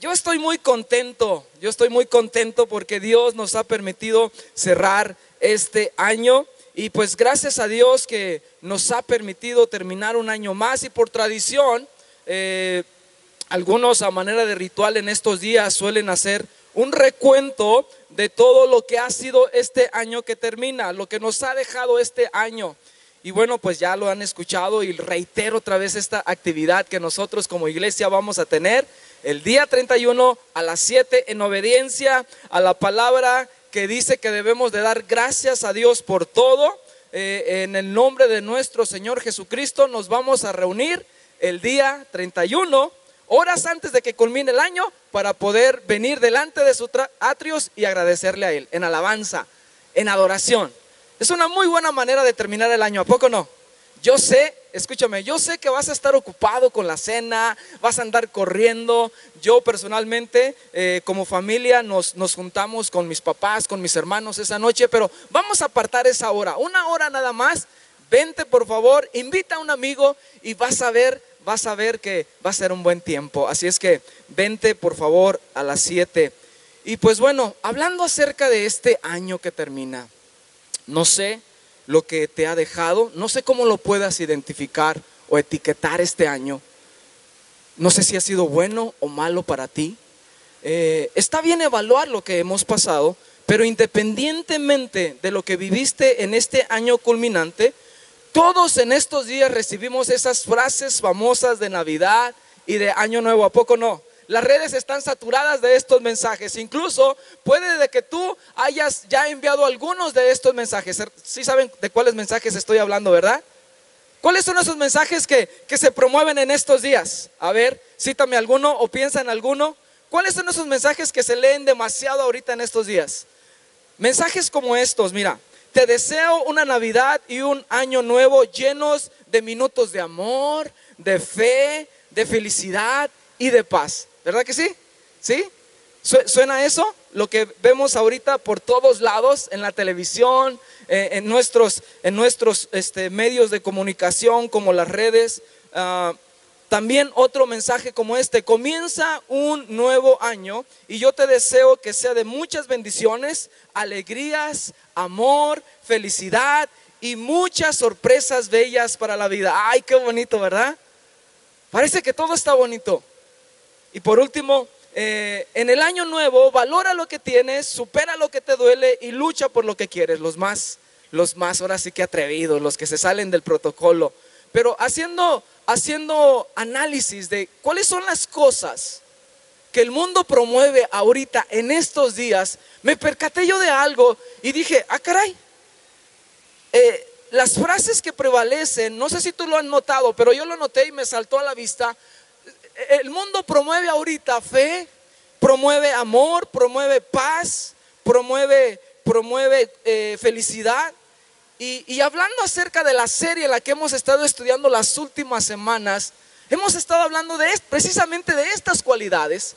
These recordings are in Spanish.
Yo estoy muy contento porque Dios nos ha permitido cerrar este año y pues gracias a Dios que nos ha permitido terminar un año más y por tradición, algunos a manera de ritual en estos días suelen hacer un recuento de todo lo que ha sido este año que termina, lo que nos ha dejado este año. Y bueno, pues ya lo han escuchado y reitero otra vez esta actividad que nosotros como iglesia vamos a tener el día 31 a las 7 en obediencia a la palabra que dice que debemos de dar gracias a Dios por todo. En el nombre de nuestro Señor Jesucristo nos vamos a reunir el día 31, horas antes de que culmine el año, para poder venir delante de sus atrios y agradecerle a Él en alabanza, en adoración. Es una muy buena manera de terminar el año, ¿a poco no? Yo sé, escúchame, yo sé que vas a estar ocupado con la cena, vas a andar corriendo. Yo personalmente, como familia, nos juntamos con mis papás, con mis hermanos esa noche, pero vamos a apartar esa hora, una hora nada más. Vente por favor, invita a un amigo y vas a ver que va a ser un buen tiempo. Así es que vente por favor a las 7. Y pues bueno, hablando acerca de este año que termina, no sé lo que te ha dejado, no sé cómo lo puedas identificar o etiquetar este año. No sé si ha sido bueno o malo para ti. Está bien evaluar lo que hemos pasado, pero independientemente de lo que viviste en este año culminante, todos en estos días recibimos esas frases famosas de Navidad y de Año Nuevo, ¿a poco no? Las redes están saturadas de estos mensajes. Incluso puede de que tú hayas ya enviado algunos de estos mensajes. ¿Sí saben de cuáles mensajes estoy hablando, verdad? ¿Cuáles son esos mensajes que se promueven en estos días? A ver, cítame alguno o piensa en alguno. ¿Cuáles son esos mensajes que se leen demasiado ahorita en estos días? Mensajes como estos, mira. Te deseo una Navidad y un año nuevo llenos de minutos de amor, de fe, de felicidad y de paz. ¿Verdad que sí? ¿Sí? ¿Suena eso? Lo que vemos ahorita por todos lados, en la televisión, en nuestros medios de comunicación como las redes. También otro mensaje como este: comienza un nuevo año y yo te deseo que sea de muchas bendiciones, alegrías, amor, felicidad y muchas sorpresas bellas para la vida. Ay, qué bonito, ¿verdad? Parece que todo está bonito. Y por último, en el año nuevo, valora lo que tienes, supera lo que te duele y lucha por lo que quieres. Los más ahora sí que atrevidos, los que se salen del protocolo. Pero haciendo análisis de cuáles son las cosas que el mundo promueve ahorita en estos días, me percaté yo de algo y dije, caray, las frases que prevalecen, no sé si tú lo has notado, pero yo lo noté y me saltó a la vista. El mundo promueve ahorita fe, promueve amor, promueve paz, promueve felicidad. Y hablando acerca de la serie en la que hemos estado estudiando las últimas semanas, hemos estado hablando precisamente de estas cualidades,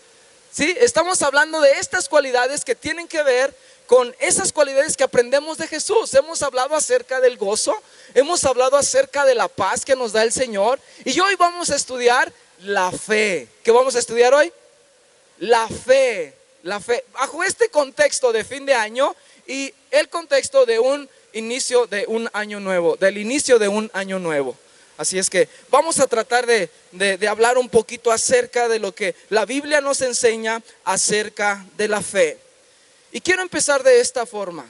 ¿sí? Estamos hablando de estas cualidades que tienen que ver con esas cualidades que aprendemos de Jesús. Hemos hablado acerca del gozo, hemos hablado acerca de la paz que nos da el Señor. Y hoy vamos a estudiar la fe. ¿Qué vamos a estudiar hoy? La fe. Bajo este contexto de fin de año y el contexto de un inicio de un año nuevo, del inicio de un año nuevo. Así es que vamos a tratar de hablar un poquito acerca de lo que la Biblia nos enseña acerca de la fe. Y quiero empezar de esta forma.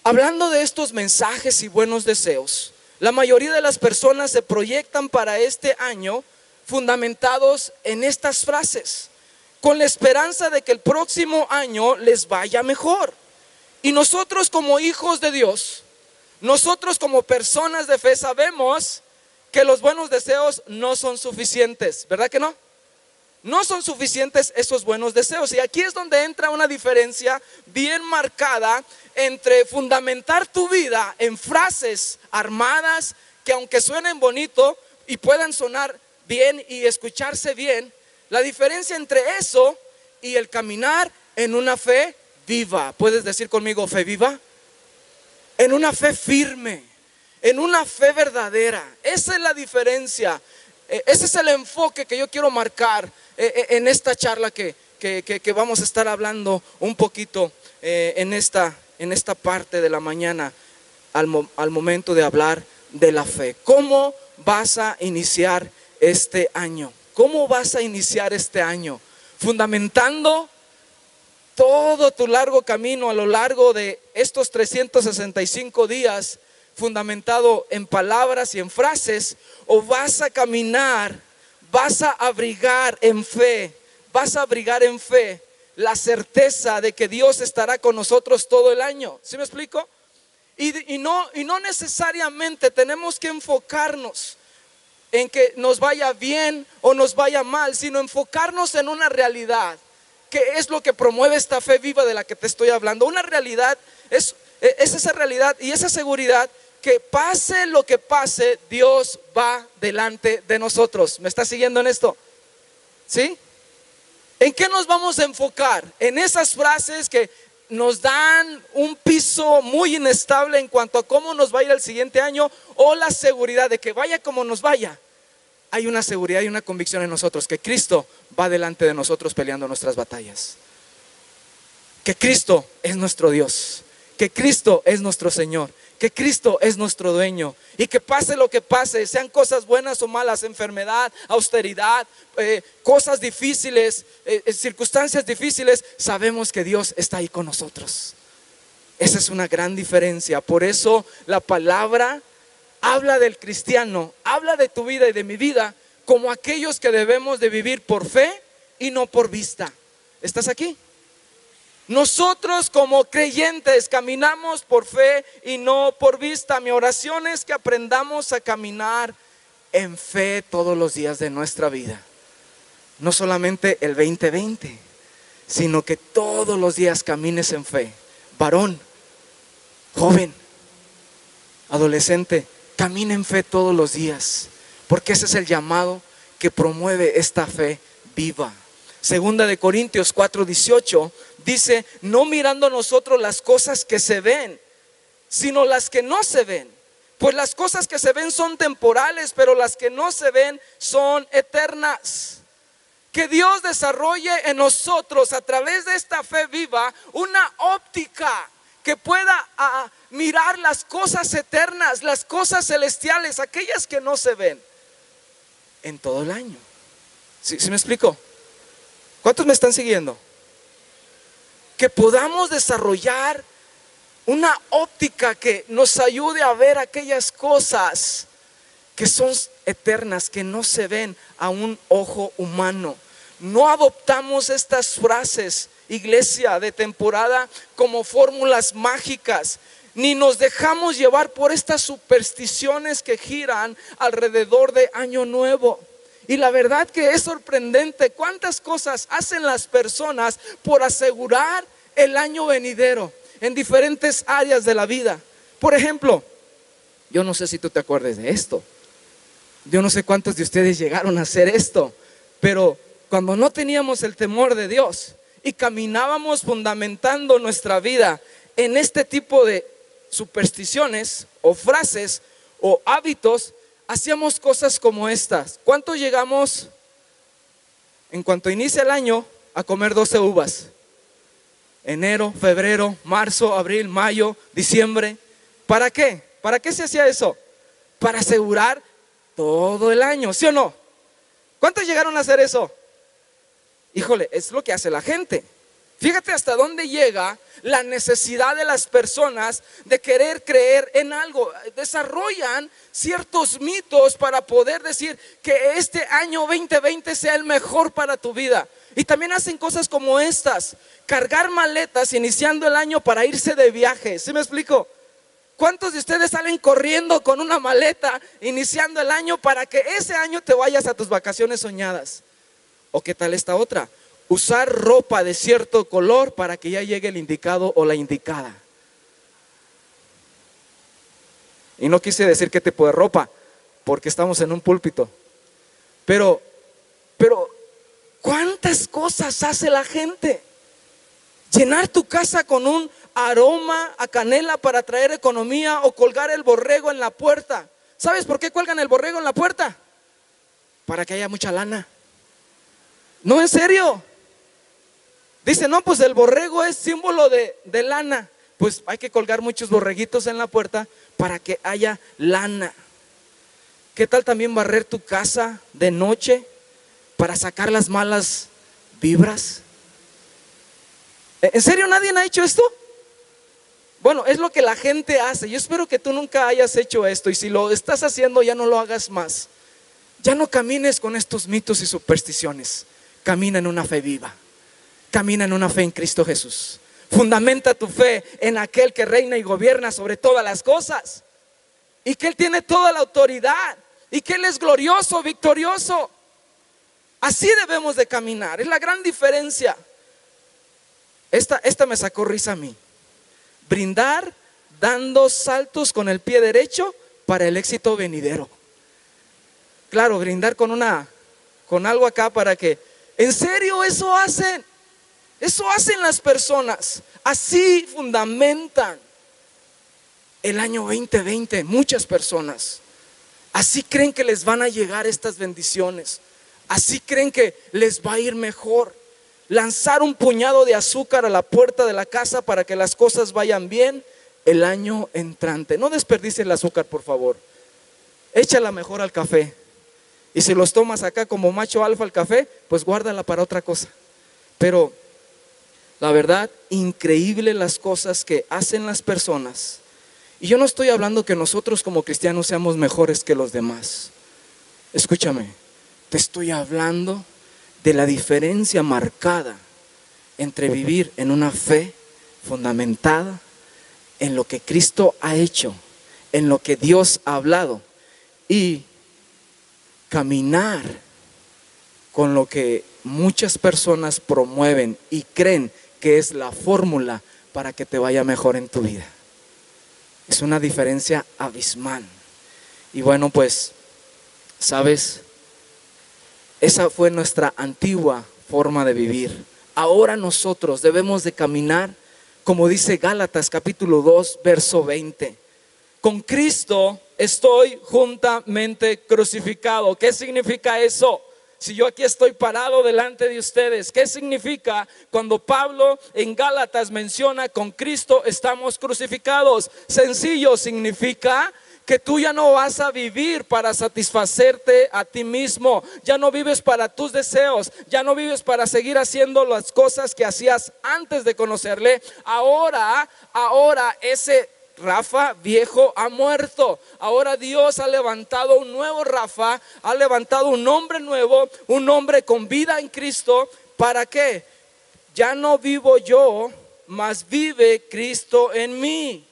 Hablando de estos mensajes y buenos deseos, la mayoría de las personas se proyectan para este año fundamentados en estas frases, con la esperanza de que el próximo año les vaya mejor. Y nosotros como hijos de Dios, nosotros como personas de fe sabemos que los buenos deseos no son suficientes, ¿verdad que no? No son suficientes esos buenos deseos. Y aquí es donde entra una diferencia bien marcada entre fundamentar tu vida en frases armadas que aunque suenen bonito y puedan sonar bien y escucharse bien, la diferencia entre eso y el caminar en una fe viva. ¿Puedes decir conmigo fe viva? En una fe firme, en una fe verdadera. Esa es la diferencia. Ese es el enfoque que yo quiero marcar en esta charla que vamos a estar hablando un poquito en esta parte de la mañana al momento de hablar de la fe. ¿Cómo vas a iniciar este año? ¿Cómo vas a iniciar este año? Fundamentando todo tu largo camino a lo largo de estos 365 días, fundamentado en palabras y en frases, o vas a caminar, vas a abrigar en fe la certeza de que Dios estará con nosotros todo el año. ¿Sí me explico? Y no necesariamente tenemos que enfocarnos en que nos vaya bien o nos vaya mal, sino enfocarnos en una realidad, que es lo que promueve esta fe viva de la que te estoy hablando. Una realidad es esa realidad y esa seguridad que pase lo que pase, Dios va delante de nosotros. ¿Me estás siguiendo en esto? ¿Sí? ¿En qué nos vamos a enfocar? En esas frases que nos dan un piso muy inestable en cuanto a cómo nos va a ir el siguiente año, o la seguridad de que vaya como nos vaya, hay una seguridad y una convicción en nosotros que Cristo va delante de nosotros peleando nuestras batallas, que Cristo es nuestro Dios, que Cristo es nuestro Señor, que Cristo es nuestro dueño, y que pase lo que pase, sean cosas buenas o malas, enfermedad, austeridad, cosas difíciles, circunstancias difíciles, sabemos que Dios está ahí con nosotros. Esa es una gran diferencia. Por eso la palabra habla del cristiano, habla de tu vida y de mi vida como aquellos que debemos de vivir por fe y no por vista. ¿Estás aquí? Nosotros como creyentes caminamos por fe y no por vista. Mi oración es que aprendamos a caminar en fe todos los días de nuestra vida. No solamente el 2020, sino que todos los días camines en fe. Varón, joven, adolescente, camina en fe todos los días, porque ese es el llamado que promueve esta fe viva. Segunda de Corintios 4:18 dice: no mirando nosotros las cosas que se ven, sino las que no se ven. Pues las cosas que se ven son temporales, pero las que no se ven son eternas. Que Dios desarrolle en nosotros, a través de esta fe viva, una óptica que pueda mirar las cosas eternas, las cosas celestiales, aquellas que no se ven, en todo el año. ¿Sí me explico? ¿Cuántos me están siguiendo? Que podamos desarrollar una óptica que nos ayude a ver aquellas cosas que son eternas, que no se ven a un ojo humano. No adoptamos estas frases, iglesia, de temporada como fórmulas mágicas, ni nos dejamos llevar por estas supersticiones que giran alrededor de Año Nuevo. Y la verdad que es sorprendente cuántas cosas hacen las personas por asegurar el año venidero en diferentes áreas de la vida. Por ejemplo, yo no sé si tú te acuerdas de esto. Yo no sé cuántos de ustedes llegaron a hacer esto, pero cuando no teníamos el temor de Dios y caminábamos fundamentando nuestra vida en este tipo de supersticiones o frases o hábitos, hacíamos cosas como estas. ¿Cuánto llegamos en cuanto inicia el año a comer 12 uvas? Enero, febrero, marzo, abril, mayo, diciembre. ¿Para qué? ¿Para qué se hacía eso? Para asegurar todo el año, ¿sí o no? ¿Cuántos llegaron a hacer eso? Híjole, es lo que hace la gente. Fíjate hasta dónde llega la necesidad de las personas de querer creer en algo. Desarrollan ciertos mitos para poder decir que este año 2020 sea el mejor para tu vida. Y también hacen cosas como estas: cargar maletas iniciando el año para irse de viaje. ¿Sí me explico? ¿Cuántos de ustedes salen corriendo con una maleta iniciando el año para que ese año te vayas a tus vacaciones soñadas? ¿O qué tal esta otra? Usar ropa de cierto color para que ya llegue el indicado o la indicada. Y no quise decir qué tipo de ropa, porque estamos en un púlpito. Pero ¿cuántas cosas hace la gente? Llenar tu casa con un aroma a canela para traer economía, o colgar el borrego en la puerta. ¿Sabes por qué cuelgan el borrego en la puerta? para que haya mucha lana. No, en serio. Dice, no, pues el borrego es símbolo de lana. Pues hay que colgar muchos borreguitos en la puerta para que haya lana. ¿Qué tal también barrer tu casa de noche para sacar las malas vibras? ¿En serio nadie ha hecho esto? Bueno, es lo que la gente hace. Yo espero que tú nunca hayas hecho esto, y si lo estás haciendo, ya no lo hagas más. Ya no camines con estos mitos y supersticiones. Camina en una fe viva. Camina en una fe en Cristo Jesús. Fundamenta tu fe en aquel que reina y gobierna sobre todas las cosas, y que Él tiene toda la autoridad, y que Él es glorioso, victorioso. Así debemos de caminar. Es la gran diferencia. Esta me sacó risa a mí. Brindar dando saltos con el pie derecho para el éxito venidero. Claro, brindar con algo acá para que, en serio, eso hacen las personas. Así fundamentan el año 2020 muchas personas. Así creen que les van a llegar estas bendiciones. Así creen que les va a ir mejor. Lanzar un puñado de azúcar a la puerta de la casa para que las cosas vayan bien el año entrante. No desperdicies el azúcar, por favor. Échala mejor al café. Y si los tomas acá como macho alfa al café, pues guárdala para otra cosa. Pero la verdad, increíble las cosas que hacen las personas. Y yo no estoy hablando que nosotros como cristianos seamos mejores que los demás. Escúchame, te estoy hablando de la diferencia marcada entre vivir en una fe fundamentada en lo que Cristo ha hecho, en lo que Dios ha hablado, y caminar con lo que muchas personas promueven y creen que es la fórmula para que te vaya mejor en tu vida. Es una diferencia abismal. Y bueno, pues, ¿sabes? Esa fue nuestra antigua forma de vivir. Ahora nosotros debemos de caminar, como dice Gálatas capítulo 2, verso 20. Con Cristo estoy juntamente crucificado. ¿Qué significa eso? Si yo aquí estoy parado delante de ustedes, ¿qué significa cuando Pablo en Gálatas menciona con Cristo estamos crucificados? Sencillo, significa que tú ya no vas a vivir para satisfacerte a ti mismo. Ya no vives para tus deseos. Ya no vives para seguir haciendo las cosas que hacías antes de conocerle. Ahora ese Rafa viejo ha muerto. Ahora Dios ha levantado un nuevo Rafa, ha levantado un hombre nuevo, un hombre con vida en Cristo. ¿Para qué? Ya no vivo yo, mas vive Cristo en mí.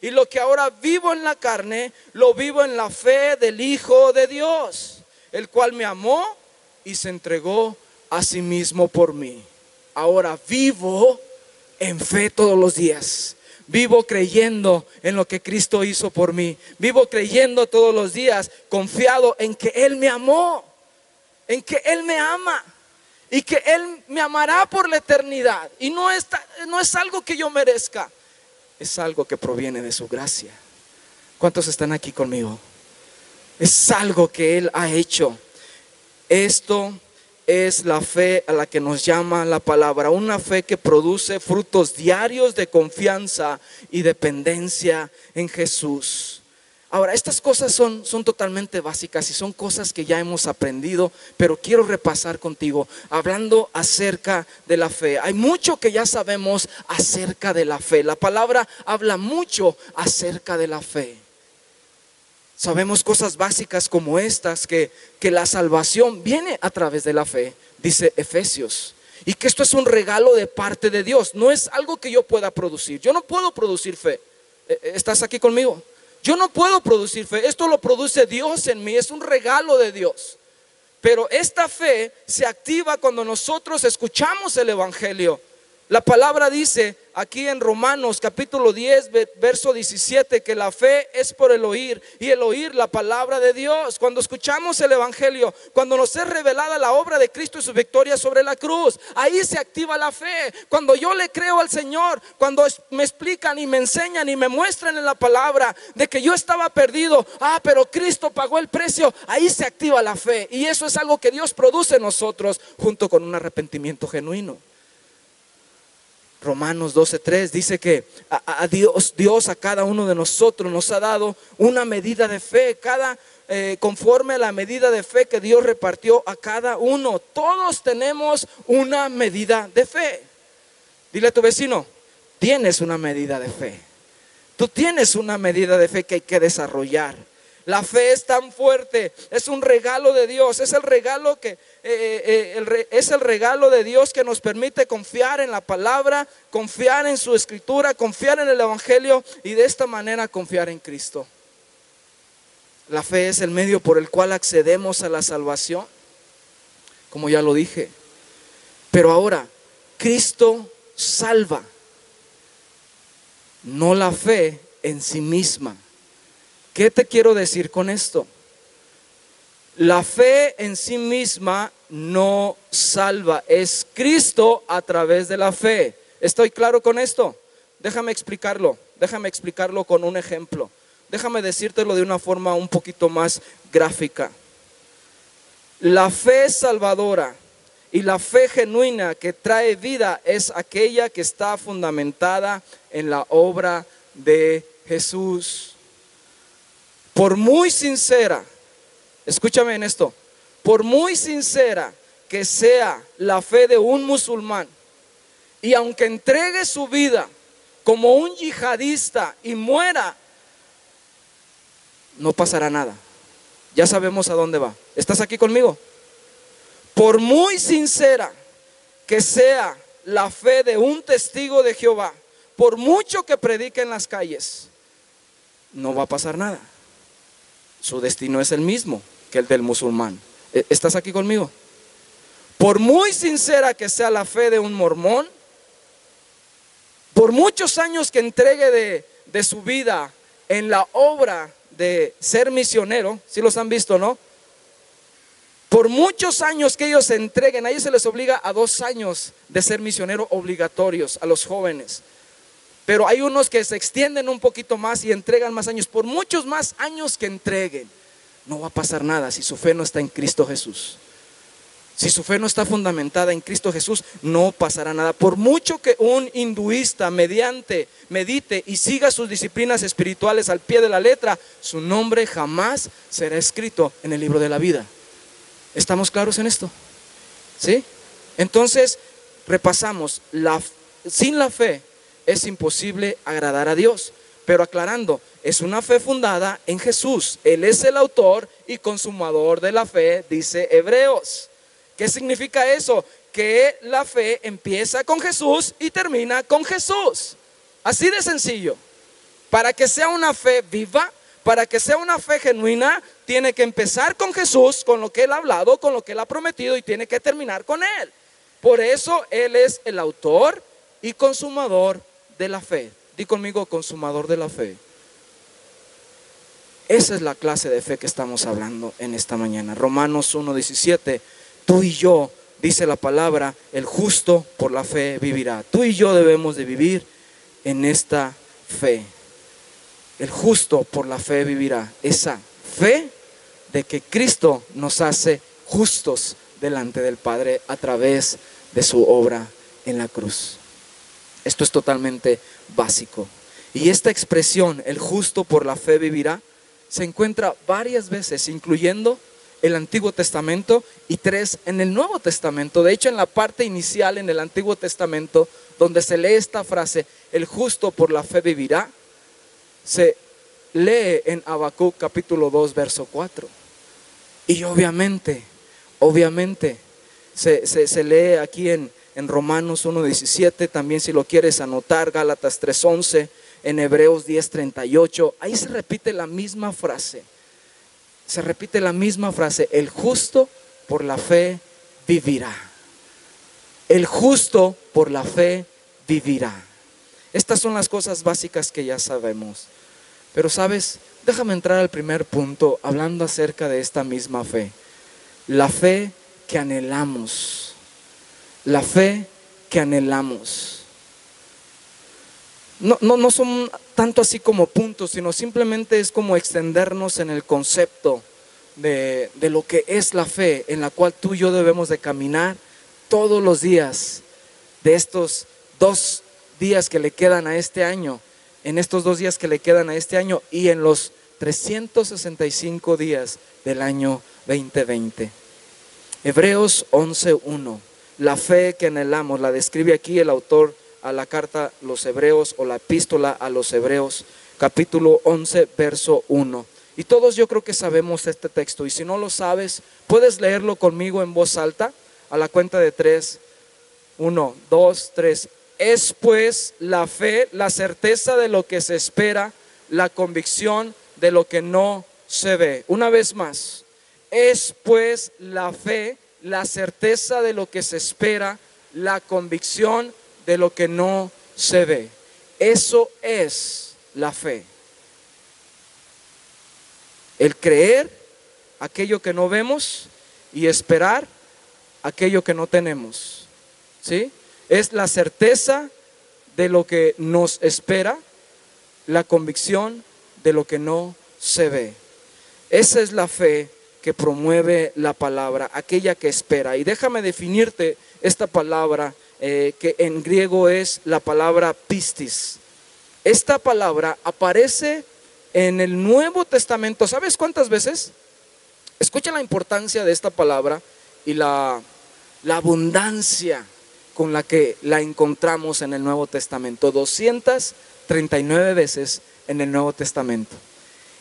Y lo que ahora vivo en la carne, lo vivo en la fe del Hijo de Dios, el cual me amó y se entregó a sí mismo por mí. Ahora vivo en fe todos los días. Vivo creyendo en lo que Cristo hizo por mí. Vivo creyendo todos los días, confiado en que Él me amó, en que Él me ama y que Él me amará por la eternidad. Y no es algo que yo merezca, es algo que proviene de su gracia. ¿Cuántos están aquí conmigo? Es algo que Él ha hecho. Esto es la fe a la que nos llama la palabra, una fe que produce frutos diarios de confianza y dependencia en Jesús. Ahora, estas cosas son totalmente básicas y son cosas que ya hemos aprendido, pero quiero repasar contigo, hablando acerca de la fe. Hay mucho que ya sabemos acerca de la fe. La palabra habla mucho acerca de la fe. Sabemos cosas básicas como estas, que la salvación viene a través de la fe, dice Efesios, y que esto es un regalo de parte de Dios, no es algo que yo pueda producir. Yo no puedo producir fe. ¿Estás aquí conmigo? Yo no puedo producir fe, esto lo produce Dios en mí, es un regalo de Dios. Pero esta fe se activa cuando nosotros escuchamos el Evangelio. La palabra dice aquí en Romanos capítulo 10, verso 17, que la fe es por el oír y el oír la palabra de Dios. Cuando escuchamos el evangelio, cuando nos es revelada la obra de Cristo y su victoria sobre la cruz, ahí se activa la fe. Cuando yo le creo al Señor, cuando me explican y me enseñan y me muestran en la palabra de que yo estaba perdido, pero Cristo pagó el precio, ahí se activa la fe. Y eso es algo que Dios produce en nosotros junto con un arrepentimiento genuino. Romanos 12:3 dice que a Dios a cada uno de nosotros nos ha dado una medida de fe, conforme a la medida de fe que Dios repartió a cada uno. Todos tenemos una medida de fe. Dile a tu vecino, tienes una medida de fe. Tú tienes una medida de fe que hay que desarrollar. La fe es tan fuerte, es un regalo de Dios, es el regalo de Dios que nos permite confiar en la palabra, confiar en su escritura, confiar en el evangelio y de esta manera confiar en Cristo. La fe es el medio por el cual accedemos a la salvación, como ya lo dije. Pero ahora, Cristo salva, no la fe en sí misma. ¿Qué te quiero decir con esto? La fe en sí misma no salva, es Cristo a través de la fe. ¿Estoy claro con esto? Déjame explicarlo con un ejemplo. Déjame decírtelo de una forma un poquito más gráfica. La fe salvadora y la fe genuina que trae vida es aquella que está fundamentada en la obra de Jesús. Por muy sincera, escúchame en esto, por muy sincera que sea la fe de un musulmán, y aunque entregue su vida como un yihadista y muera, no pasará nada. Ya sabemos a dónde va. ¿Estás aquí conmigo? Por muy sincera que sea la fe de un testigo de Jehová, por mucho que predique en las calles, no va a pasar nada. Su destino es el mismo que el del musulmán. ¿Estás aquí conmigo? Por muy sincera que sea la fe de un mormón, por muchos años que entregue de su vida en la obra de ser misionero, si los han visto, ¿no? Por muchos años que ellos se entreguen, a ellos se les obliga a 2 años de ser misionero obligatorios a los jóvenes. Pero hay unos que se extienden un poquito más y entregan más años. Por muchos más años que entreguen, no va a pasar nada si su fe no está en Cristo Jesús. Si su fe no está fundamentada en Cristo Jesús, no pasará nada. Por mucho que un hinduista medite y siga sus disciplinas espirituales al pie de la letra, su nombre jamás será escrito en el libro de la vida. ¿Estamos claros en esto? ¿Sí? Entonces, repasamos. Sin la fe es imposible agradar a Dios. Pero aclarando, es una fe fundada en Jesús. Él es el autor y consumador de la fe, dice Hebreos. ¿Qué significa eso? Que la fe empieza con Jesús y termina con Jesús. Así de sencillo. Para que sea una fe viva, para que sea una fe genuina, tiene que empezar con Jesús, con lo que Él ha hablado, con lo que Él ha prometido, y tiene que terminar con Él. Por eso Él es el autor y consumador de la fe. Di conmigo, consumador de la fe. Esa es la clase de fe que estamos hablando en esta mañana. Romanos 1:17. Tú y yo, dice la palabra, el justo por la fe vivirá. Tú y yo debemos de vivir en esta fe. El justo por la fe vivirá. Esa fe de que Cristo nos hace justos delante del Padre a través de su obra en la cruz. Esto es totalmente básico. Y esta expresión, el justo por la fe vivirá, se encuentra varias veces, incluyendo el Antiguo Testamento y 3 en el Nuevo Testamento. De hecho, en la parte inicial en el Antiguo Testamento, donde se lee esta frase, el justo por la fe vivirá, se lee en Habacuc capítulo 2 verso 4. Y obviamente se lee aquí en Romanos 1:17, también si lo quieres anotar, Gálatas 3:11, en Hebreos 10:38, ahí se repite la misma frase. El justo por la fe vivirá. El justo por la fe vivirá. Estas son las cosas básicas que ya sabemos. Pero sabes, déjame entrar al primer punto hablando acerca de esta misma fe. La fe que anhelamos. La fe que anhelamos. No son tanto así como puntos, sino simplemente es como extendernos en el concepto de lo que es la fe, en la cual tú y yo debemos de caminar todos los días de estos 2 días que le quedan a este año, en estos 2 días que le quedan a este año y en los 365 días del año 2020. Hebreos 11:1, la fe que anhelamos, la describe aquí el autor a la carta a los Hebreos o la epístola a los Hebreos, capítulo 11, verso 1. Y todos yo creo que sabemos este texto, y si no lo sabes, puedes leerlo conmigo en voz alta a la cuenta de 3. 1, 2, 3. Es pues la fe, la certeza de lo que se espera, la convicción de lo que no se ve. Una vez más, es pues la fe, la certeza de lo que se espera, la convicción de lo que no se ve. Eso es la fe. El creer aquello que no vemos y esperar aquello que no tenemos. ¿Sí? Es la certeza de lo que nos espera, la convicción de lo que no se ve. Esa es la fe que promueve la palabra, aquella que espera. Y déjame definirte esta palabra que en griego es la palabra pistis. Esta palabra aparece en el Nuevo Testamento. ¿Sabes cuántas veces? Escucha la importancia de esta palabra y la abundancia con la que la encontramos en el Nuevo Testamento. 239 veces en el Nuevo Testamento.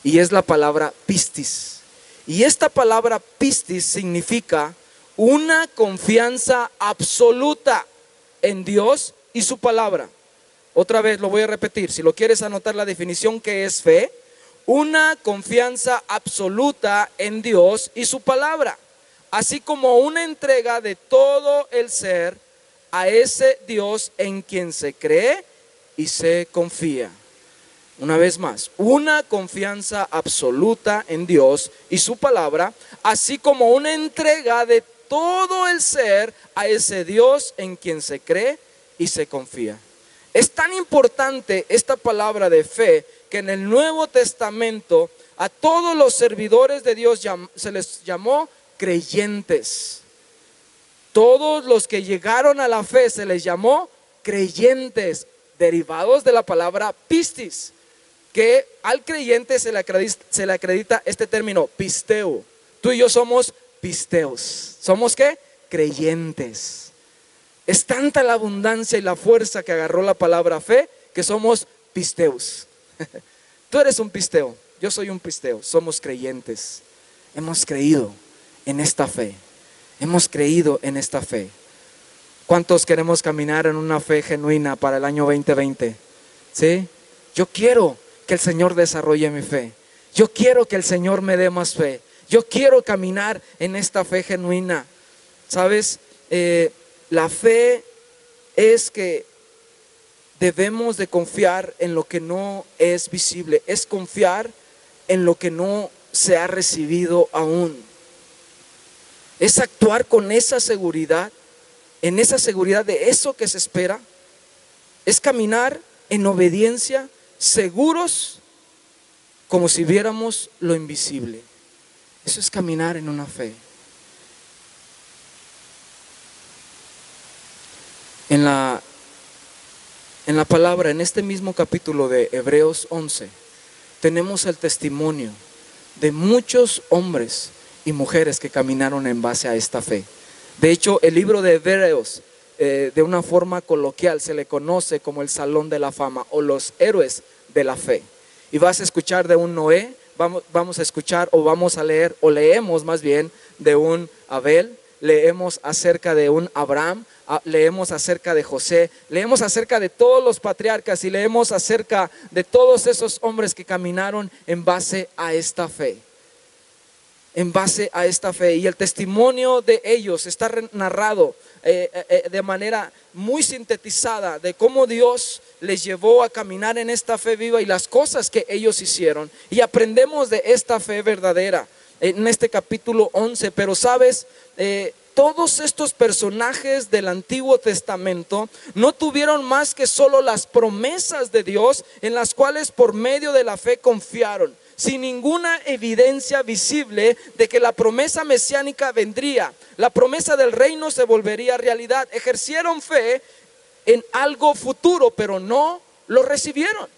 Y es la palabra pistis. Y esta palabra pistis significa una confianza absoluta en Dios y su palabra. Otra vez lo voy a repetir, si lo quieres anotar la definición que es fe: una confianza absoluta en Dios y su palabra, así como una entrega de todo el ser a ese Dios en quien se cree y se confía. Una vez más, una confianza absoluta en Dios y su palabra, así como una entrega de todo el ser a ese Dios en quien se cree y se confía. Es tan importante esta palabra de fe que en el Nuevo Testamento a todos los servidores de Dios se les llamó creyentes. Todos los que llegaron a la fe se les llamó creyentes, derivados de la palabra pistis, que al creyente se le acredita este término, pisteo. Tú y yo somos pisteos. ¿Somos qué? Creyentes. Es tanta la abundancia y la fuerza que agarró la palabra fe que somos pisteos. Tú eres un pisteo, yo soy un pisteo. Somos creyentes. Hemos creído en esta fe. Hemos creído en esta fe. ¿Cuántos queremos caminar en una fe genuina para el año 2020? ¿Sí? Yo quiero que el Señor desarrolle mi fe. Yo quiero que el Señor me dé más fe. Yo quiero caminar en esta fe genuina. ¿Sabes? La fe es que debemos de confiar en lo que no es visible. Es confiar en lo que no se ha recibido aún. Es actuar con esa seguridad, en esa seguridad de eso que se espera. Es caminar en obediencia, seguros, como si viéramos lo invisible. Eso es caminar en una fe. En la palabra, en este mismo capítulo de Hebreos 11, tenemos el testimonio de muchos hombres y mujeres que caminaron en base a esta fe. De hecho, el libro de Hebreos, de una forma coloquial, se le conoce como el Salón de la Fama o los héroes de la fe. Y vas a escuchar de un Noé, vamos a escuchar o vamos a leer, o leemos más bien, de un Abel, leemos acerca de un Abraham, leemos acerca de José, leemos acerca de todos los patriarcas y leemos acerca de todos esos hombres que caminaron en base a esta fe. en base a esta fe. Y el testimonio de ellos está narrado de manera muy sintetizada de cómo Dios les llevó a caminar en esta fe viva y las cosas que ellos hicieron. Y aprendemos de esta fe verdadera en este capítulo 11. Pero sabes, todos estos personajes del Antiguo Testamento no tuvieron más que solo las promesas de Dios, en las cuales por medio de la fe confiaron, sin ninguna evidencia visible de que la promesa mesiánica vendría, la promesa del reino se volvería realidad. Ejercieron fe en algo futuro, pero no lo recibieron.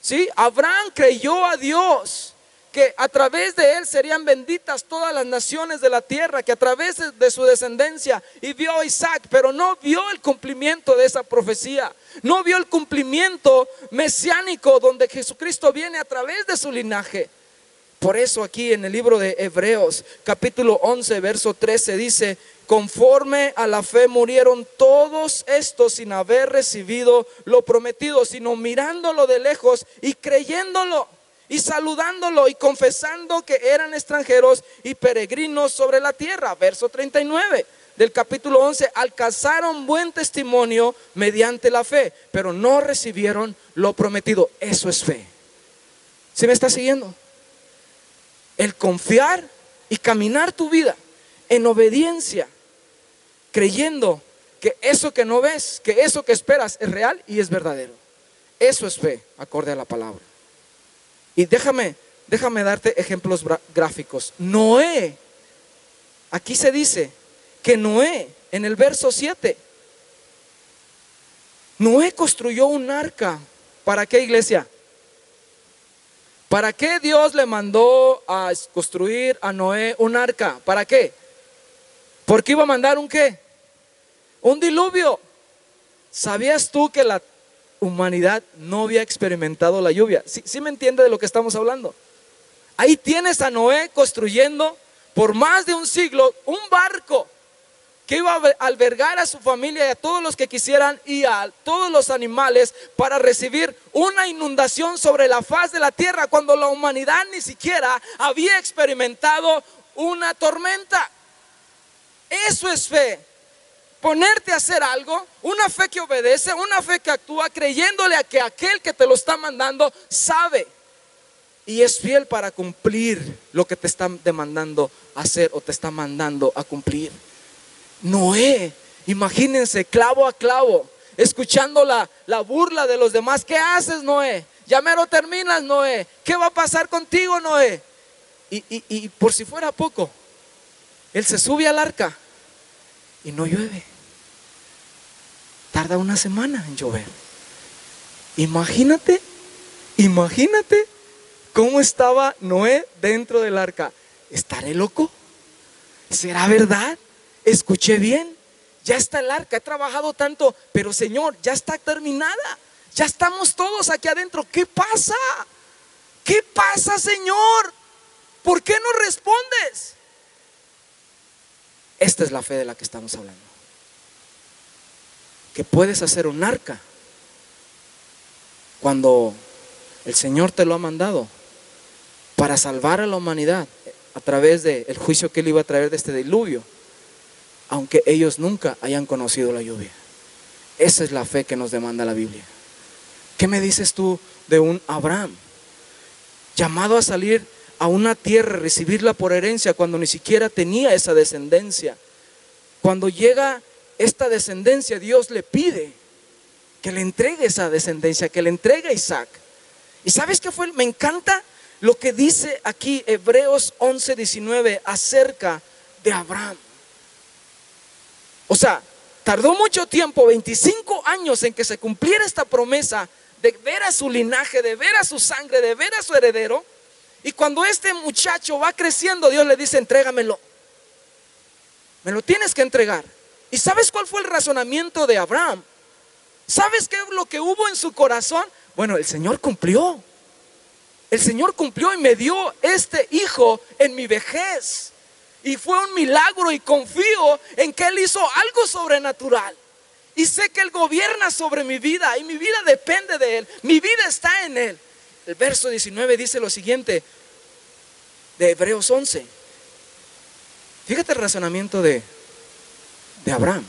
¿Sí? Abraham creyó a Dios que a través de él serían benditas todas las naciones de la tierra, que a través de su descendencia, y vio a Isaac, pero no vio el cumplimiento de esa profecía, no vio el cumplimiento mesiánico donde Jesucristo viene a través de su linaje. Por eso aquí en el libro de Hebreos capítulo 11 verso 13 dice: conforme a la fe murieron todos estos sin haber recibido lo prometido, sino mirándolo de lejos y creyéndolo, y saludándolo y confesando que eran extranjeros y peregrinos sobre la tierra. Verso 39 del capítulo 11: alcanzaron buen testimonio mediante la fe, pero no recibieron lo prometido. Eso es fe. ¿Sí me está siguiendo? El confiar y caminar tu vida en obediencia, creyendo que eso que no ves, que eso que esperas es real y es verdadero. Eso es fe, acorde a la palabra. Y déjame darte ejemplos gráficos. Noé, aquí se dice que Noé, en el verso 7, Noé construyó un arca. ¿Para qué, iglesia? ¿Para qué Dios le mandó a construir a Noé un arca? ¿Para qué? Porque iba a mandar un ¿qué? Un diluvio. ¿Sabías tú que la humanidad no había experimentado la lluvia? ¿Sí me entiende de lo que estamos hablando? Ahí tienes a Noé construyendo por más de un siglo un barco que iba a albergar a su familia y a todos los que quisieran y a todos los animales para recibir una inundación sobre la faz de la tierra, cuando la humanidad ni siquiera había experimentado una tormenta. Eso es fe. Ponerte a hacer algo, una fe que obedece, una fe que actúa creyéndole a que aquel que te lo está mandando sabe y es fiel para cumplir lo que te está demandando hacer o te está mandando a cumplir. Noé, imagínense, clavo a clavo, escuchando la burla de los demás. ¿Qué haces, Noé? Ya mero terminas, Noé. ¿Qué va a pasar contigo, Noé? Y por si fuera poco, él se sube al arca y no llueve. Tarda una semana en llover. Imagínate cómo estaba Noé dentro del arca. ¿Estaré loco? ¿Será verdad? ¿Escuché bien? Ya está el arca, he trabajado tanto, pero Señor, ya está terminada. Ya estamos todos aquí adentro. ¿Qué pasa? ¿Qué pasa, Señor? ¿Por qué no respondes? Esta es la fe de la que estamos hablando. Que puedes hacer un arca cuando el Señor te lo ha mandado para salvar a la humanidad a través del juicio que Él iba a traer de este diluvio, aunque ellos nunca hayan conocido la lluvia. Esa es la fe que nos demanda la Biblia. ¿Qué me dices tú de un Abraham llamado a salir a una tierra, recibirla por herencia cuando ni siquiera tenía esa descendencia? Cuando llega esta descendencia, Dios le pide que le entregue esa descendencia, que le entregue a Isaac. ¿Y sabes qué fue? Me encanta lo que dice aquí Hebreos 11:19 acerca de Abraham. O sea, tardó mucho tiempo, 25 años, en que se cumpliera esta promesa de ver a su linaje, de ver a su sangre, de ver a su heredero. Y cuando este muchacho va creciendo, Dios le dice: entrégamelo, me lo tienes que entregar. ¿Y sabes cuál fue el razonamiento de Abraham? ¿Sabes qué es lo que hubo en su corazón? Bueno, el Señor cumplió. El Señor cumplió y me dio este hijo en mi vejez. Y fue un milagro, y confío en que Él hizo algo sobrenatural. Y sé que Él gobierna sobre mi vida y mi vida depende de Él. Mi vida está en Él. El verso 19 dice lo siguiente de Hebreos 11: Fíjate el razonamiento de Abraham,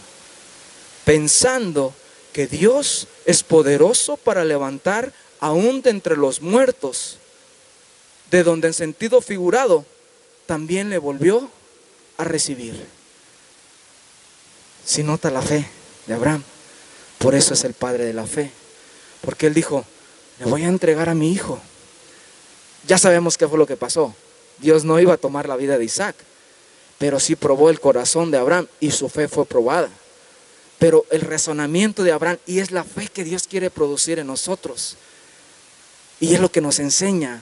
pensando que Dios es poderoso para levantar aún de entre los muertos, de donde en sentido figurado también le volvió a recibir. Si nota la fe de Abraham, por eso es el padre de la fe, porque él dijo: le voy a entregar a mi hijo. Ya sabemos qué fue lo que pasó. Dios no iba a tomar la vida de Isaac, pero sí probó el corazón de Abraham y su fe fue probada. Pero el razonamiento de Abraham, y es la fe que Dios quiere producir en nosotros, y es lo que nos enseña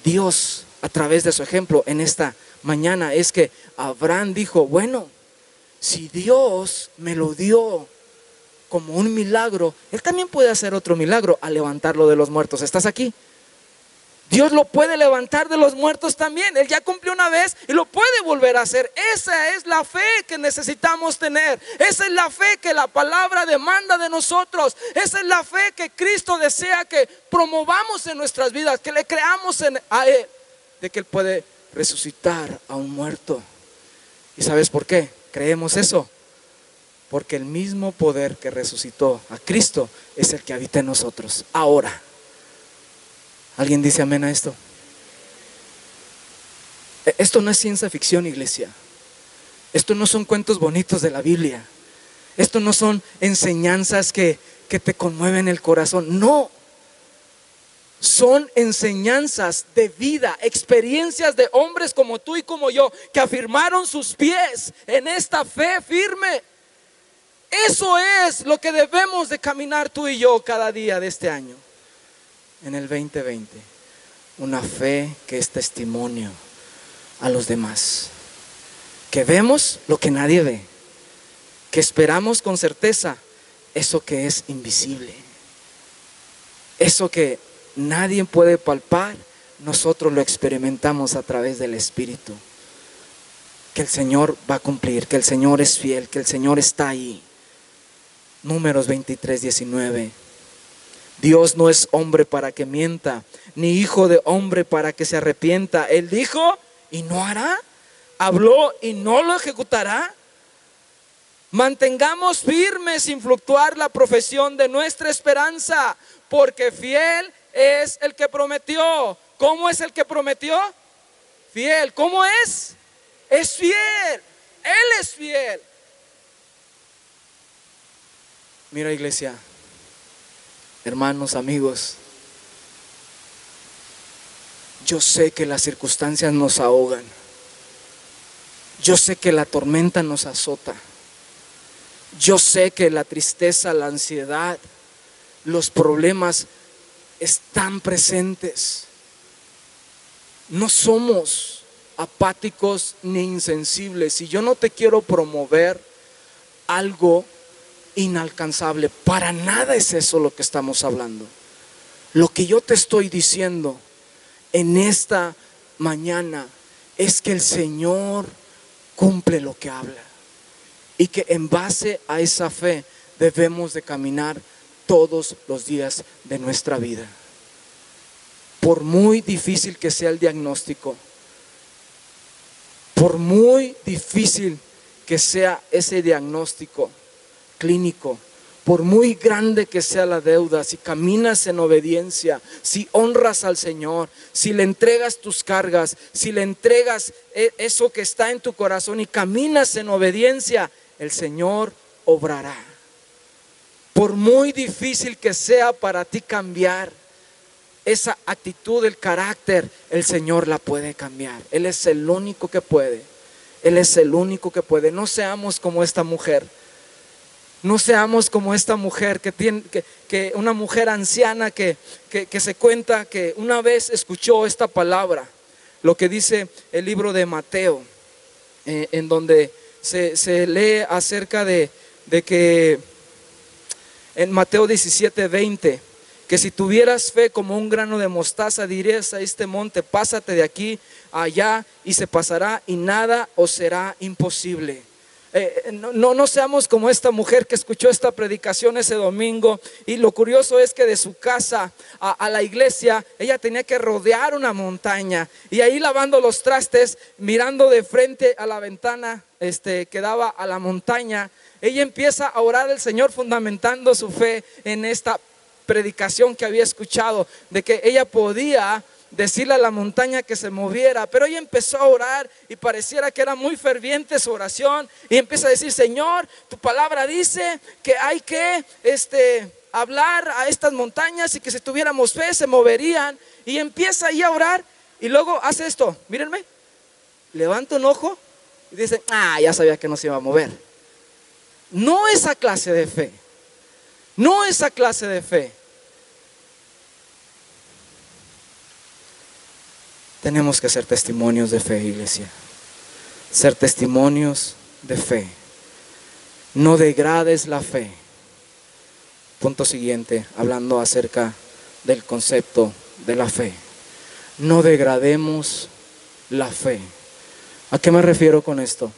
Dios a través de su ejemplo en esta mañana, es que Abraham dijo: bueno, si Dios me lo dio como un milagro, Él también puede hacer otro milagro al levantarlo de los muertos. ¿Estás aquí? Dios lo puede levantar de los muertos también. Él ya cumplió una vez y lo puede volver a hacer. Esa es la fe que necesitamos tener. Esa es la fe que la palabra demanda de nosotros. Esa es la fe que Cristo desea que promovamos en nuestras vidas, que le creamos a Él, de que Él puede resucitar a un muerto. ¿Y sabes por qué creemos eso? Porque el mismo poder que resucitó a Cristo es el que habita en nosotros ahora. ¿Alguien dice amén a esto? Esto no es ciencia ficción, iglesia. Esto no son cuentos bonitos de la Biblia. Esto no son enseñanzas que te conmueven el corazón. No. Son enseñanzas de vida, experiencias de hombres como tú y como yo, que afirmaron sus pies en esta fe firme. Eso es lo que debemos de caminar tú y yo cada día de este año, en el 2020. Una fe que es testimonio a los demás, que vemos lo que nadie ve, que esperamos con certeza eso que es invisible, eso que nadie puede palpar. Nosotros lo experimentamos a través del Espíritu, que el Señor va a cumplir, que el Señor es fiel, que el Señor está ahí. Números 23:19. Dios no es hombre para que mienta, ni hijo de hombre para que se arrepienta. Él dijo y no hará, habló y no lo ejecutará. Mantengamos firme sin fluctuar la profesión de nuestra esperanza, porque fiel es el que prometió. ¿Cómo es el que prometió? Fiel. ¿Cómo es? Es fiel. Él es fiel. Mira, iglesia, hermanos, amigos, yo sé que las circunstancias nos ahogan. Yo sé que la tormenta nos azota. Yo sé que la tristeza, la ansiedad, los problemas están presentes. No somos apáticos ni insensibles. Y yo no te quiero promover algo inalcanzable. Para nada es eso lo que estamos hablando. Lo que yo te estoy diciendo en esta mañana es que el Señor cumple lo que habla, y que en base a esa fe debemos de caminar todos los días de nuestra vida. Por muy difícil que sea el diagnóstico, por muy difícil que sea ese diagnóstico clínico, por muy grande que sea la deuda, si caminas en obediencia, si honras al Señor, si le entregas tus cargas, si le entregas eso que está en tu corazón y caminas en obediencia, el Señor obrará. Por muy difícil que sea para ti cambiar esa actitud, el carácter, el Señor la puede cambiar. Él es el único que puede. Él es el único que puede. No seamos como esta mujer. No seamos como esta mujer que una mujer anciana que se cuenta que una vez escuchó esta palabra, lo que dice el libro de Mateo, en donde se lee acerca de que en Mateo 17:20, que si tuvieras fe como un grano de mostaza, dirías a este monte: pásate de aquí a allá, y se pasará, y nada os será imposible. No seamos como esta mujer que escuchó esta predicación ese domingo. Y lo curioso es que de su casa a la iglesia ella tenía que rodear una montaña, y ahí lavando los trastes, mirando de frente a la ventana que daba a la montaña, ella empieza a orar al Señor, fundamentando su fe en esta predicación que había escuchado, de que ella podía decirle a la montaña que se moviera. Pero ella empezó a orar y pareciera que era muy ferviente su oración, y empieza a decir: Señor, tu palabra dice que hay que hablar a estas montañas, y que si tuviéramos fe se moverían. Y empieza ahí a orar, y luego hace esto, mírenme, levanta un ojo y dice: ya sabía que no se iba a mover. No esa clase de fe, no esa clase de fe. Tenemos que ser testimonios de fe, iglesia. Ser testimonios de fe. No degrades la fe. Punto siguiente, hablando acerca del concepto de la fe. No degrademos la fe. ¿A qué me refiero con esto?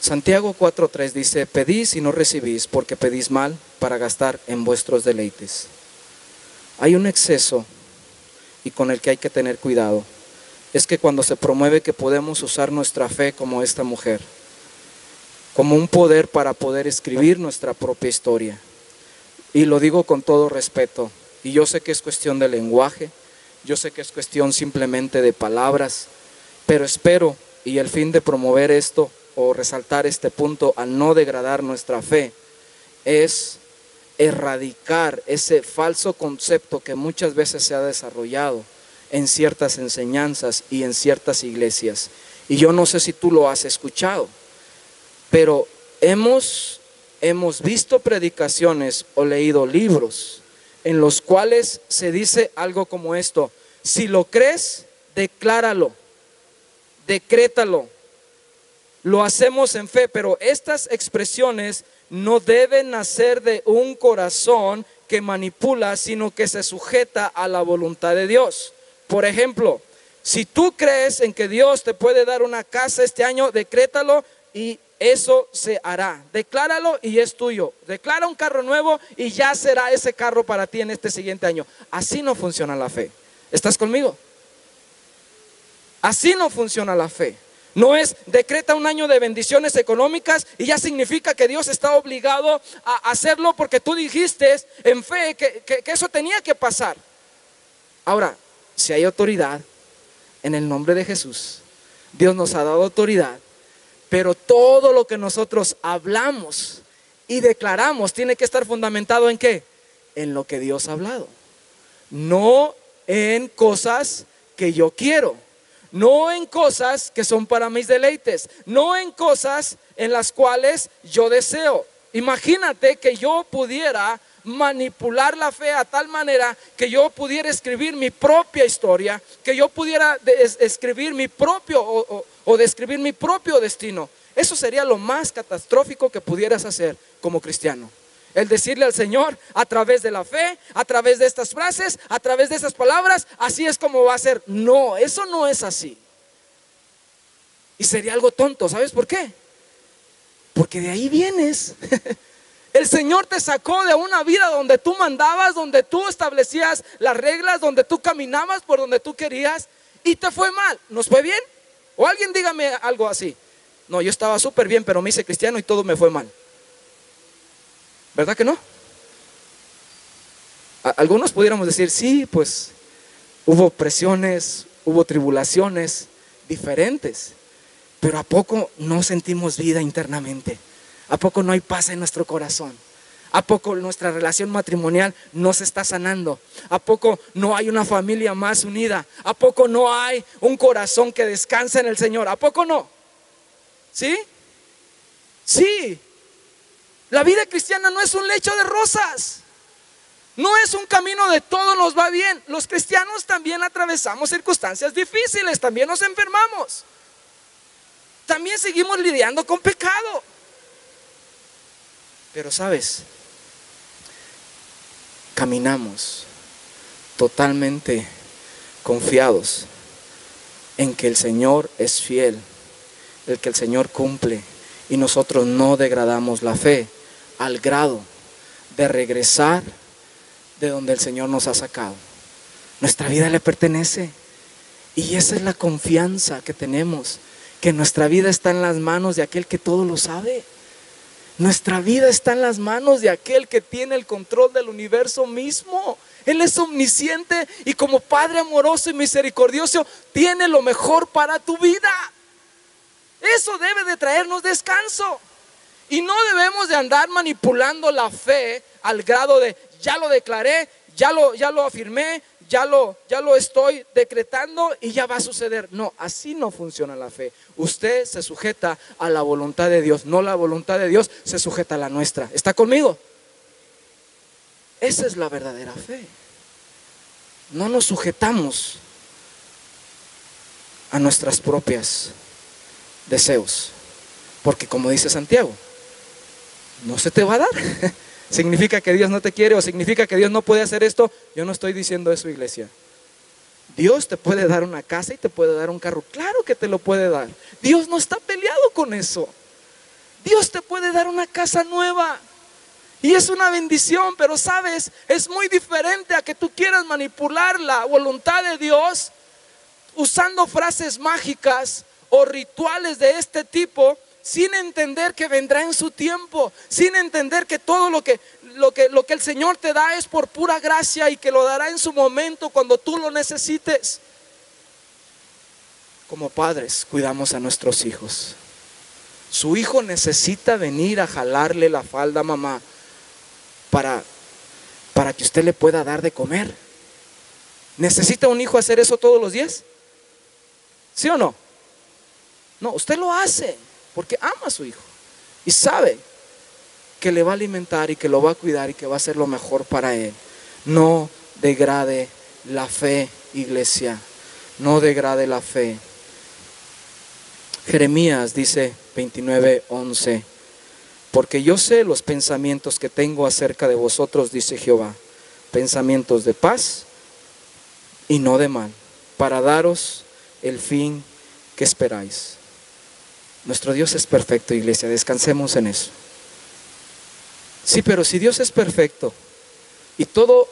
Santiago 4:3 dice: pedís y no recibís, porque pedís mal para gastar en vuestros deleites. Hay un exceso, y con el que hay que tener cuidado. Es que cuando se promueve que podemos usar nuestra fe como esta mujer, como un poder para poder escribir nuestra propia historia. Y lo digo con todo respeto, y yo sé que es cuestión de lenguaje, yo sé que es cuestión simplemente de palabras, pero espero, y el fin de promover esto o resaltar este punto al no degradar nuestra fe, es erradicar ese falso concepto que muchas veces se ha desarrollado en ciertas enseñanzas y en ciertas iglesias. Y yo no sé si tú lo has escuchado, pero hemos visto predicaciones o leído libros en los cuales se dice algo como esto: si lo crees, decláralo, decrétalo. Lo hacemos en fe, pero estas expresiones no deben nacer de un corazón que manipula, sino que se sujeta a la voluntad de Dios. Por ejemplo, si tú crees en que Dios te puede dar una casa este año, decrétalo y eso se hará. Decláralo y es tuyo. Declara un carro nuevo y ya será ese carro para ti en este siguiente año. Así no funciona la fe. ¿Estás conmigo? Así no funciona la fe. No es decreta un año de bendiciones económicas y ya significa que Dios está obligado a hacerlo porque tú dijiste en fe que eso tenía que pasar. Ahora, si hay autoridad en el nombre de Jesús, Dios nos ha dado autoridad, pero todo lo que nosotros hablamos y declaramos tiene que estar fundamentado ¿en qué? En lo que Dios ha hablado, no en cosas que yo quiero. No en cosas que son para mis deleites, no en cosas en las cuales yo deseo. Imagínate que yo pudiera manipular la fe a tal manera que yo pudiera escribir mi propia historia, que yo pudiera escribir mi propio o describir mi propio destino. Eso sería lo más catastrófico que pudieras hacer como cristiano. El decirle al Señor a través de la fe, a través de estas frases, a través de estas palabras, así es como va a ser. No, eso no es así. Y sería algo tonto, ¿sabes por qué? Porque de ahí vienes. El Señor te sacó de una vida donde tú mandabas, donde tú establecías las reglas, donde tú caminabas por donde tú querías y te fue mal. ¿Nos fue bien? O alguien dígame algo así. No, yo estaba súper bien, pero me hice cristiano y todo me fue mal. ¿Verdad que no? Algunos pudiéramos decir, sí, pues hubo presiones, hubo tribulaciones diferentes, pero ¿a poco no sentimos vida internamente? ¿A poco no hay paz en nuestro corazón? ¿A poco nuestra relación matrimonial no se está sanando? ¿A poco no hay una familia más unida? ¿A poco no hay un corazón que descansa en el Señor? ¿A poco no? ¿Sí? Sí. La vida cristiana no es un lecho de rosas. No es un camino de todo nos va bien. Los cristianos también atravesamos circunstancias difíciles, también nos enfermamos. También seguimos lidiando con pecado. Pero sabes, caminamos totalmente confiados en que el Señor es fiel el que el Señor cumple y nosotros no degradamos la fe al grado de regresar de donde el Señor nos ha sacado. Nuestra vida le pertenece y esa es la confianza que tenemos, que nuestra vida está en las manos de aquel que todo lo sabe. Nuestra vida está en las manos de aquel que tiene el control del universo mismo. Él es omnisciente y como Padre amoroso y misericordioso tiene lo mejor para tu vida. Eso debe de traernos descanso. Y no debemos de andar manipulando la fe al grado de ya lo declaré, ya lo afirmé, ya lo estoy decretando y ya va a suceder. No, así no funciona la fe. Usted se sujeta a la voluntad de Dios, no la voluntad de Dios se sujeta a la nuestra. ¿Está conmigo? Esa es la verdadera fe. No nos sujetamos a nuestras propias deseos, porque como dice Santiago, no se te va a dar. ¿Significa que Dios no te quiere o significa que Dios no puede hacer esto? Yo no estoy diciendo eso, iglesia. Dios te puede dar una casa y te puede dar un carro. Claro que te lo puede dar. Dios no está peleado con eso. Dios te puede dar una casa nueva y es una bendición, pero sabes, es muy diferente a que tú quieras manipular la voluntad de Dios usando frases mágicas o rituales de este tipo, sin entender que vendrá en su tiempo, sin entender que todo lo que el Señor te da es por pura gracia y que lo dará en su momento cuando tú lo necesites. Como padres cuidamos a nuestros hijos. Su hijo necesita venir a jalarle la falda a mamá para que usted le pueda dar de comer. ¿Necesita un hijo hacer eso todos los días? ¿Sí o no? No, usted lo hace porque ama a su hijo y sabe que le va a alimentar y que lo va a cuidar y que va a hacer lo mejor para él. No degrade la fe, iglesia. No degrade la fe. Jeremías dice 29:11: porque yo sé los pensamientos que tengo acerca de vosotros, dice Jehová, pensamientos de paz y no de mal, para daros el fin que esperáis. Nuestro Dios es perfecto, iglesia, descansemos en eso. Sí, pero si Dios es perfecto y todo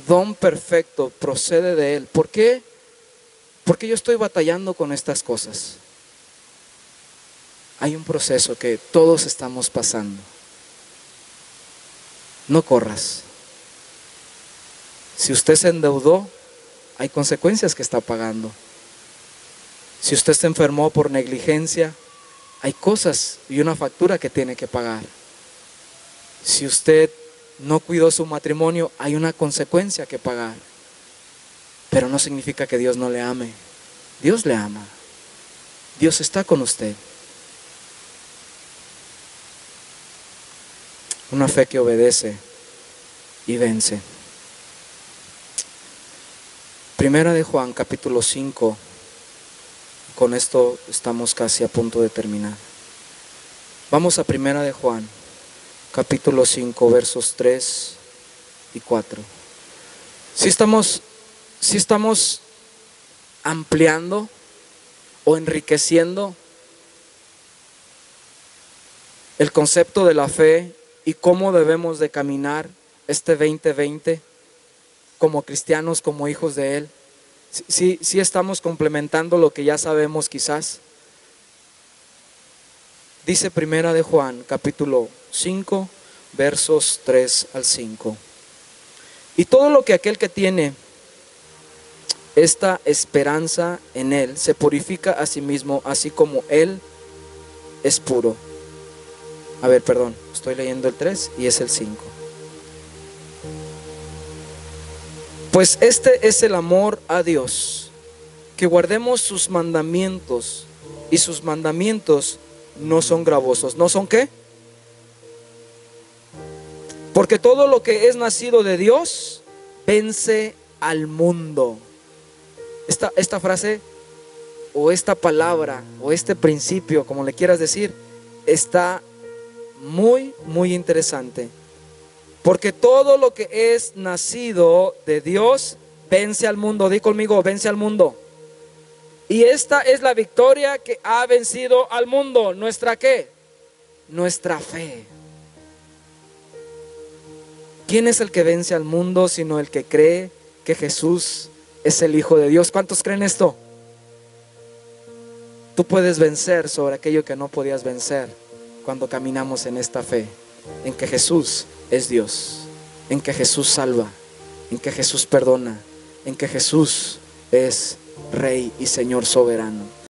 don perfecto procede de Él, ¿por qué yo estoy batallando con estas cosas? Hay un proceso que todos estamos pasando. No corras. Si usted se endeudó, hay consecuencias que está pagando. Si usted se enfermó por negligencia, hay cosas y una factura que tiene que pagar. Si usted no cuidó su matrimonio, hay una consecuencia que pagar. Pero no significa que Dios no le ame. Dios le ama. Dios está con usted. Una fe que obedece y vence. Primera de Juan, capítulo 5. Con esto estamos casi a punto de terminar. Vamos a Primera de Juan, capítulo 5, versos 3 y 4. Si estamos ampliando o enriqueciendo el concepto de la fe y cómo debemos de caminar este 2020 como cristianos, como hijos de Él. Sí estamos complementando lo que ya sabemos quizás. Dice Primera de Juan, capítulo 5, versos 3 al 5. Y todo lo que aquel que tiene esta esperanza en Él se purifica a sí mismo, así como Él es puro. Estoy leyendo el 3 y es el 5. Pues este es el amor a Dios, que guardemos sus mandamientos, y sus mandamientos no son gravosos. ¿No son qué? Porque todo lo que es nacido de Dios vence al mundo. Esta frase o esta palabra o este principio, como le quieras decir, está muy, muy interesante. Porque todo lo que es nacido de Dios vence al mundo. Di conmigo, vence al mundo. Y esta es la victoria que ha vencido al mundo. ¿Nuestra qué? Nuestra fe. ¿Quién es el que vence al mundo sino el que cree que Jesús es el Hijo de Dios? ¿Cuántos creen esto? Tú puedes vencer sobre aquello que no podías vencer cuando caminamos en esta fe, en que Jesús es Dios, en que Jesús salva, en que Jesús perdona, en que Jesús es Rey y Señor soberano.